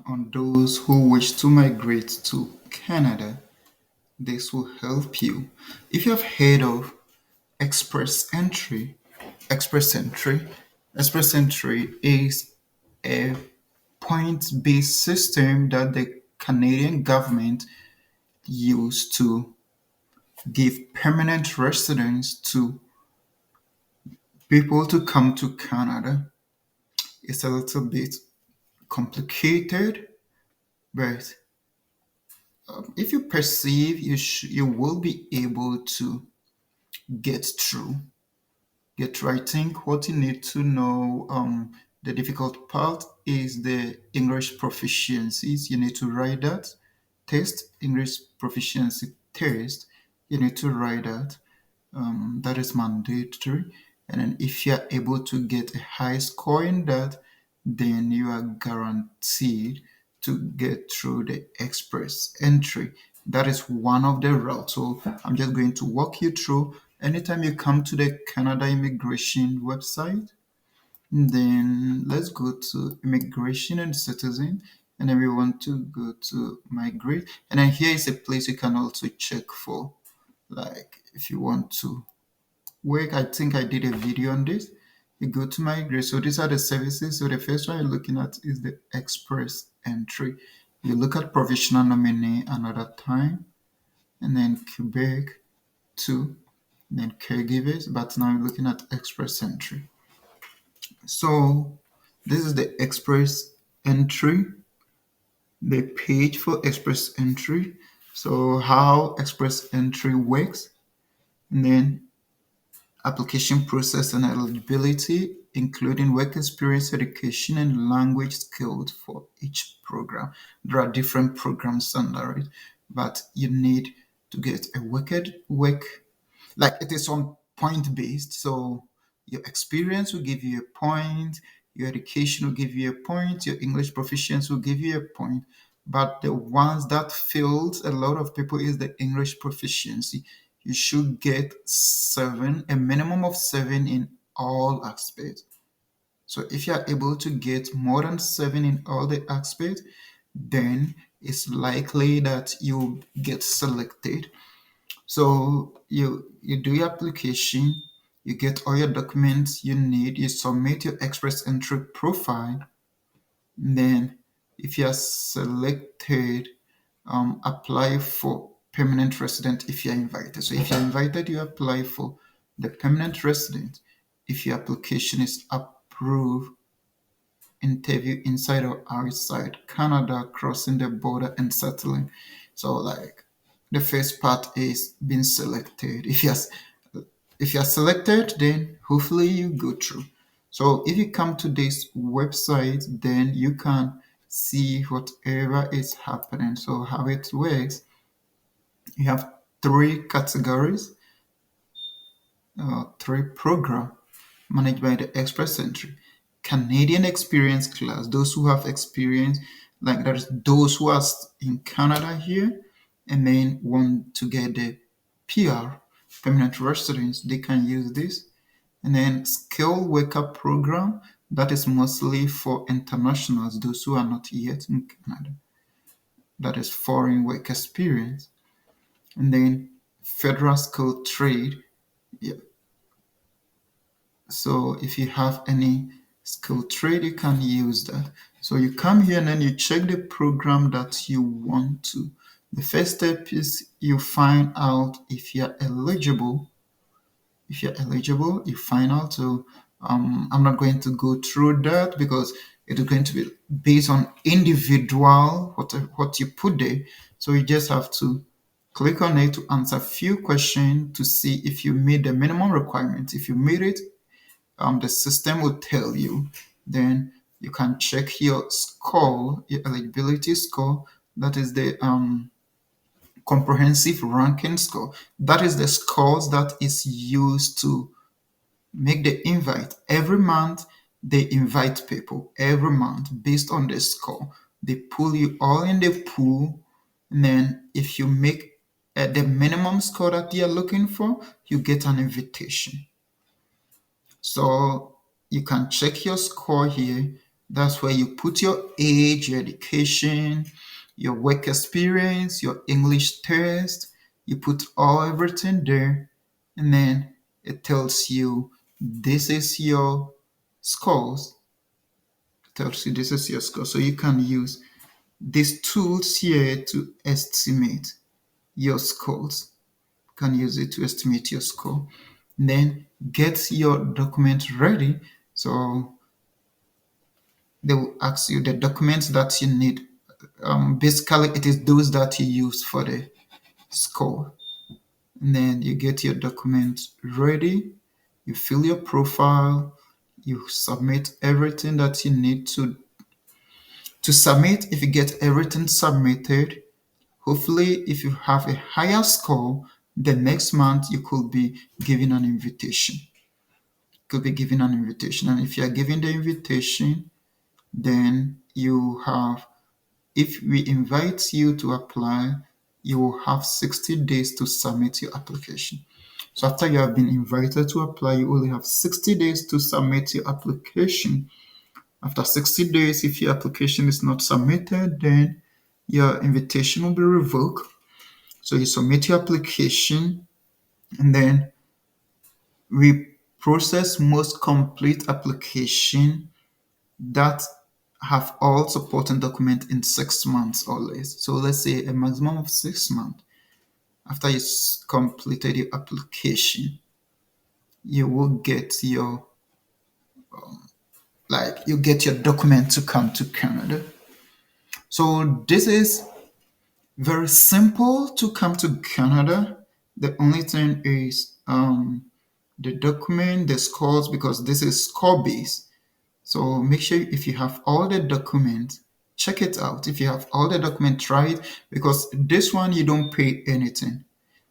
on those who wish to migrate to Canada. This will help you. If you have heard of Express Entry, Express Entry, Express Entry is a point-based system that the Canadian government used to give permanent residence to people to come to Canada. It's a little bit complicated, but if you perceive, you will be able to get through. Get through. I think what you need to know, the difficult part is the English proficiencies. You need to write that test, English proficiency test. You need to write that. That is mandatory. And then if you're able to get a high score in that, then you are guaranteed to get through the express entry. That is one of the routes. So I'm just going to walk you through. Anytime you come to the Canada immigration website, then let's go to immigration and citizen. And then we want to go to migrate. And then here is a place you can also check for, like if you want to work. I think I did a video on this. You go to migrate. So these are the services. So the first one you're looking at is the express entry. You look at provisional nominee another time, and then Quebec 2, and then caregivers. But now you're looking at express entry. So this is the express entry, the page for express entry. So how express entry works, and then application process and eligibility, including work experience, education, and language skills for each program. There are different programs under it, but you need to get a work, like it is on point based. So your experience will give you a point, your education will give you a point, your English proficiency will give you a point. But the ones that failed a lot of people is the English proficiency. You should get 7, a minimum of 7 in all aspects. So if you are able to get more than 7 in all the aspects, then it's likely that you get selected. So you do your application, you get all your documents you need, you submit your express entry profile, and then if you are selected, apply for permanent resident if you're invited. So if you're invited, you apply for the permanent resident. If your application is approved, interview inside or outside Canada, crossing the border and settling. So like the first part is being selected. If you're selected, then hopefully you go through. So if you come to this website, then you can see whatever is happening. So how it works, you have 3 categories, 3 program managed by the Express Entry. Canadian experience class, those who have experience, like that is those who are in Canada here and then want to get the PR, permanent residence, they can use this. And then skilled worker program, that is mostly for internationals, those who are not yet in Canada. That is foreign work experience. And then federal skilled trade. Yeah. So if you have any skilled trade, you can use that. So you come here and then you check the program that you want to. The first step is you find out if you're eligible. If you're eligible, you find out. So I'm not going to go through that because it is going to be based on individual what you put there. So you just have to click on it to answer a few questions to see if you meet the minimum requirements. If you meet it, the system will tell you. Then you can check your score, your eligibility score. That is the comprehensive ranking score. That is the scores that is used to make the invite. Every month they invite people. Every month based on the score, they pull you all in the pool, and then if you make the minimum score that they are looking for, you get an invitation. So you can check your score here. That's where you put your age, your education, your work experience, your English test. You put all everything there, and then it tells you this is your scores. It tells you this is your score. So you can use these tools here to estimate your scores. You can use it to estimate your score. And then get your document ready. So they will ask you the documents that you need. Basically, it is those that you use for the score. And then you get your document ready, you fill your profile, you submit everything that you need to submit. If you get everything submitted, hopefully, if you have a higher score, the next month you could be given an invitation. Could be given an invitation, and if you are given the invitation, then you have if we invite you to apply, you will have 60 days to submit your application. So after you have been invited to apply, you only have 60 days to submit your application. After 60 days, if your application is not submitted, then your invitation will be revoked. So you submit your application, and then we process most complete application that have all supporting documents in 6 months or less. So let's say a maximum of 6 months. After you completed your application, you will get your you get your document to come to Canada. So this is very simple to come to Canada. The only thing is the document, the scores, because this is score based. So make sure if you have all the documents, check it out. If you have all the documents, try it, because this one you don't pay anything.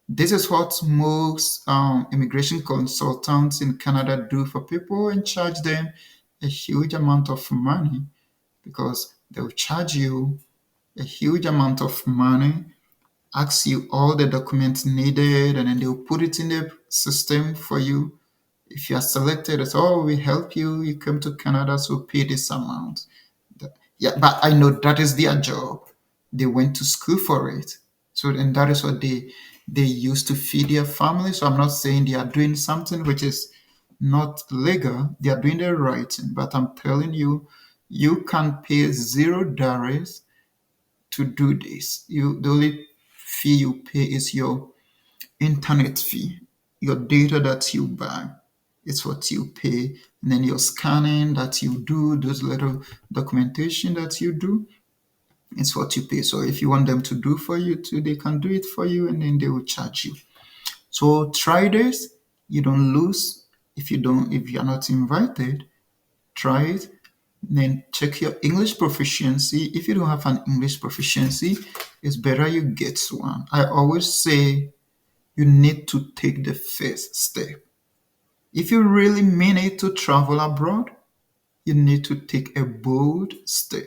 This is what most immigration consultants in Canada do for people and charge them a huge amount of money, because they will charge you a huge amount of money, ask you all the documents needed, and then they'll put it in the system for you. If you are selected as, oh, we help you, you come to Canada, so pay this amount. Yeah, but I know that is their job. They went to school for it. So and that is what they use to feed their family. So I'm not saying they are doing something which is not legal. They are doing the right thing. But I'm telling you, you can pay $0 to do this. The only fee you pay is your internet fee, your data that you buy. It's what you pay. And then your scanning that you do, those little documentation that you do, it's what you pay. So if you want them to do for you too, they can do it for you, and then they will charge you. So try this. You don't lose. If you're not invited, try it. Then check your English proficiency. If you don't have an English proficiency, it's better you get one. I always say you need to take the first step. If you really mean it to travel abroad, you need to take a bold step.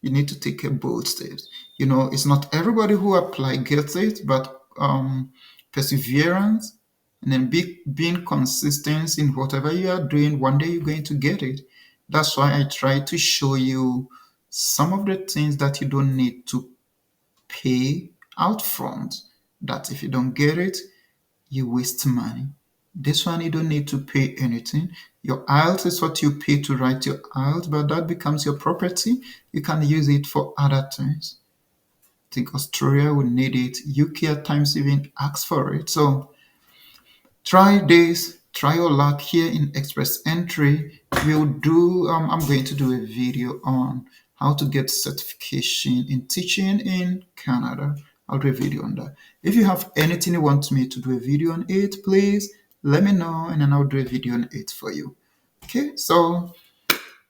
You need to take a bold step. It's not everybody who apply gets it, but perseverance and then being consistent in whatever you are doing, one day you're going to get it. That's why I try to show you some of the things that you don't need to pay out front. That if you don't get it, you waste money. This one, you don't need to pay anything. Your IELTS is what you pay to write your IELTS, but that becomes your property. You can use it for other things. I think Australia will need it. UK at times even asks for it. So try this. Try your luck here in Express Entry. I'm going to do a video on how to get certification in teaching in Canada. I'll do a video on that. If you have anything you want me to do a video on it, please let me know, and then I'll do a video on it for you. Okay, so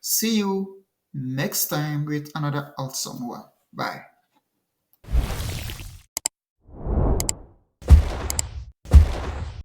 see you next time with another awesome one. Bye.